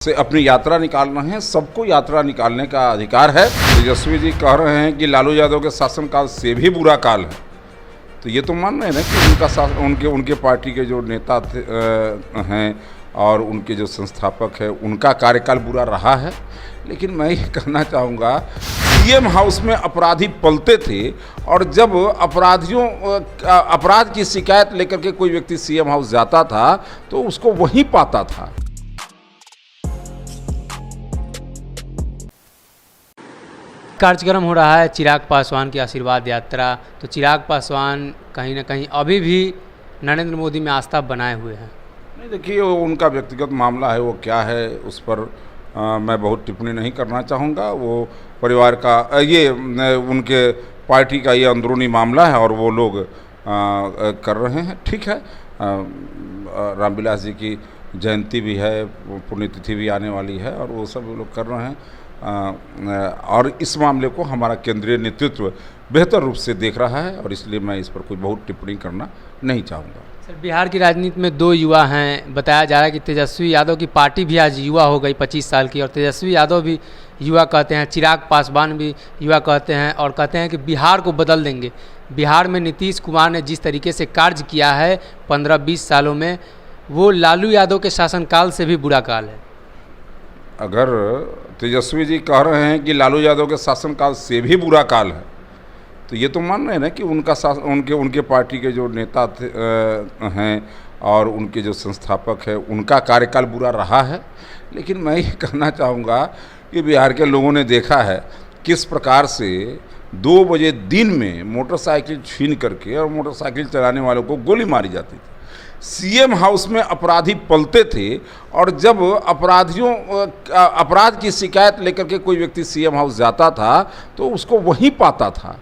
से अपनी यात्रा निकालना है। सबको यात्रा निकालने का अधिकार है। तेजस्वी जी कह रहे हैं कि लालू यादव के शासनकाल से भी बुरा काल है, तो ये तो मान रहे हैं ना कि उनके पार्टी के जो नेता हैं और उनके जो संस्थापक हैं उनका कार्यकाल बुरा रहा है। लेकिन मैं ये कहना चाहूँगा, सीएम हाउस में अपराधी पलते थे और जब अपराध की शिकायत लेकर के कोई व्यक्ति सीएम हाउस जाता था तो उसको वहीं पाता था। कार्यक्रम हो रहा है चिराग पासवान की आशीर्वाद यात्रा। तो चिराग पासवान कहीं ना कहीं अभी भी नरेंद्र मोदी में आस्था बनाए हुए हैं। नहीं, देखिए उनका व्यक्तिगत मामला है, वो क्या है उस पर मैं बहुत टिप्पणी नहीं करना चाहूँगा। वो परिवार का उनके पार्टी का ये अंदरूनी मामला है और वो लोग कर रहे हैं, ठीक है। रामविलास जी की जयंती भी है, पुण्यतिथि भी आने वाली है और वो सब लोग कर रहे हैं। और इस मामले को हमारा केंद्रीय नेतृत्व बेहतर रूप से देख रहा है और इसलिए मैं इस पर कोई बहुत टिप्पणी करना नहीं चाहूँगा। सर, बिहार की राजनीति में दो युवा हैं। बताया जा रहा है कि तेजस्वी यादव की पार्टी भी आज युवा हो गई 25 साल की, और तेजस्वी यादव भी युवा कहते हैं, चिराग पासवान भी युवा कहते हैं और कहते हैं कि बिहार को बदल देंगे। बिहार में नीतीश कुमार ने जिस तरीके से कार्य किया है 15-20 सालों में, वो लालू यादव के शासनकाल से भी बुरा काल है। अगर तेजस्वी जी कह रहे हैं कि लालू यादव के शासनकाल से भी बुरा काल है, तो ये तो मान रहे हैं ना कि उनके पार्टी के जो नेता हैं और उनके जो संस्थापक हैं उनका कार्यकाल बुरा रहा है। लेकिन मैं ये कहना चाहूँगा कि बिहार के लोगों ने देखा है किस प्रकार से 2 बजे दिन में मोटरसाइकिल छीन करके और मोटरसाइकिल चलाने वालों को गोली मारी जाती थी। सीएम हाउस में अपराधी पलते थे और जब अपराध की शिकायत लेकर के कोई व्यक्ति सीएम हाउस जाता था तो उसको वहीं पाता था।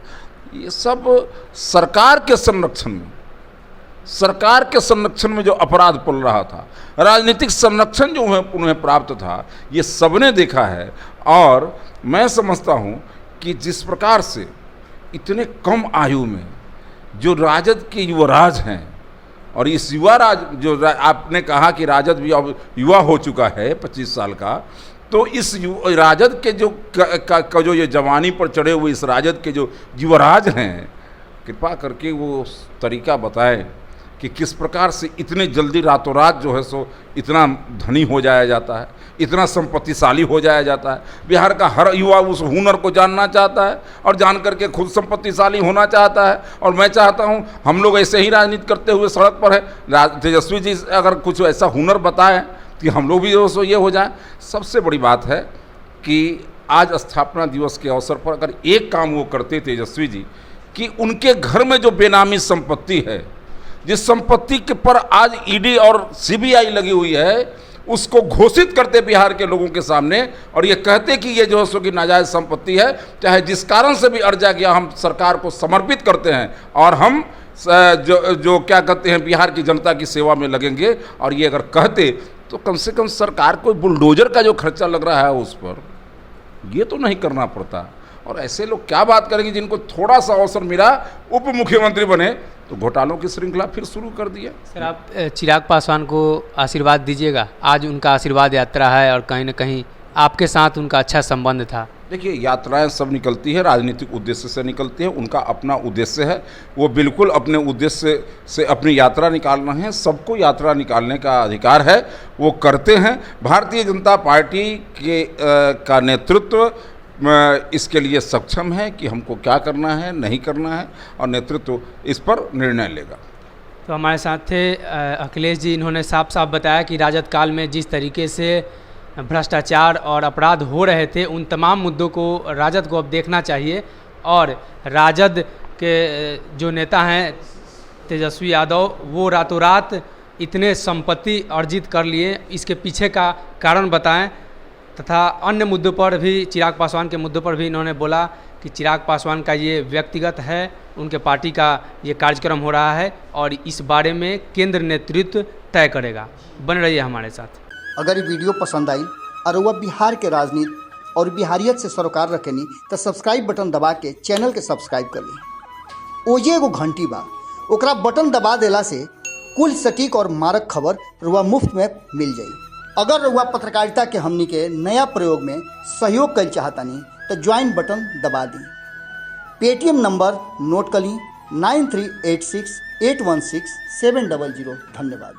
ये सब सरकार के संरक्षण में जो अपराध पल रहा था, राजनीतिक संरक्षण जो उन्हें प्राप्त था, ये सबने देखा है। और मैं समझता हूँ कि जिस प्रकार से इतने कम आयु में जो राजद के युवराज हैं, और इस युवा जो आपने कहा कि राजद भी अब युवा हो चुका है 25 साल का, तो इस राजद के जो ये जवानी पर चढ़े हुए इस राजद के जो युवराज हैं, कृपा करके वो तरीका बताएं कि किस प्रकार से इतने जल्दी रातों रात जो है सो इतना धनी हो जाया जाता है, इतना संपत्तिशाली हो जाया जाता है। बिहार का हर युवा उस हुनर को जानना चाहता है और जान करके खुद संपत्तिशाली होना चाहता है। और मैं चाहता हूं हम लोग ऐसे ही राजनीति करते हुए सड़क पर है। तेजस्वी जी अगर कुछ ऐसा हुनर बताएं कि हम लोग भी जो सो ये हो जाए। सबसे बड़ी बात है कि आज स्थापना दिवस के अवसर पर अगर एक काम वो करते तेजस्वी जी कि उनके घर में जो बेनामी संपत्ति है, जिस संपत्ति के पर आज ईडी और सीबीआई लगी हुई है, उसको घोषित करते बिहार के लोगों के सामने और ये कहते कि ये जो है सो कि नाजायज संपत्ति है, चाहे जिस कारण से भी अर्जा गया, हम सरकार को समर्पित करते हैं और हम जो क्या कहते हैं बिहार की जनता की सेवा में लगेंगे। और ये अगर कहते तो कम से कम सरकार को बुलडोजर का जो खर्चा लग रहा है उस पर ये तो नहीं करना पड़ता। और ऐसे लोग क्या बात करेंगे जिनको थोड़ा सा अवसर मिला, उप मुख्यमंत्री बने तो घोटालों की श्रृंखला फिर शुरू कर दिया। सर, आप चिराग पासवान को आशीर्वाद दीजिएगा। आज उनका आशीर्वाद यात्रा है और कहीं ना कहीं आपके साथ उनका अच्छा संबंध था। देखिए, यात्राएं सब निकलती है, राजनीतिक उद्देश्य से निकलती है, उनका अपना उद्देश्य है। वो बिल्कुल अपने उद्देश्य से अपनी यात्रा निकालना है। सबको यात्रा निकालने का अधिकार है, वो करते हैं। भारतीय जनता पार्टी का नेतृत्व इसके लिए सक्षम है कि हमको क्या करना है, नहीं करना है, और नेतृत्व इस पर निर्णय लेगा। तो हमारे साथ थे अखिलेश जी। इन्होंने साफ साफ बताया कि राजद काल में जिस तरीके से भ्रष्टाचार और अपराध हो रहे थे, उन तमाम मुद्दों को राजद को अब देखना चाहिए। और राजद के जो नेता हैं तेजस्वी यादव, वो रातों रात इतने संपत्ति अर्जित कर लिए, इसके पीछे का कारण बताएं। तथा अन्य मुद्दों पर भी, चिराग पासवान के मुद्दों पर भी इन्होंने बोला कि चिराग पासवान का ये व्यक्तिगत है, उनके पार्टी का ये कार्यक्रम हो रहा है और इस बारे में केंद्र नेतृत्व तय करेगा। बन रही है हमारे साथ। अगर ये वीडियो पसंद आई और वह बिहार के राजनीति और बिहारियत से सरोकार रखेनी तो सब्सक्राइब बटन दबा के चैनल के सब्सक्राइब कर ली। ओजे एगो घंटी बा, ओकरा बटन दबा देला से कुल सटीक और मारक खबर रुआ मुफ्त में मिल जाई। अगर रउआ पत्रकारिता के हमनी के नया प्रयोग में सहयोग कर चाहतनी तो ज्वाइन बटन दबा दी। पेटीएम नंबर नोट कर ली 9386816700। धन्यवाद।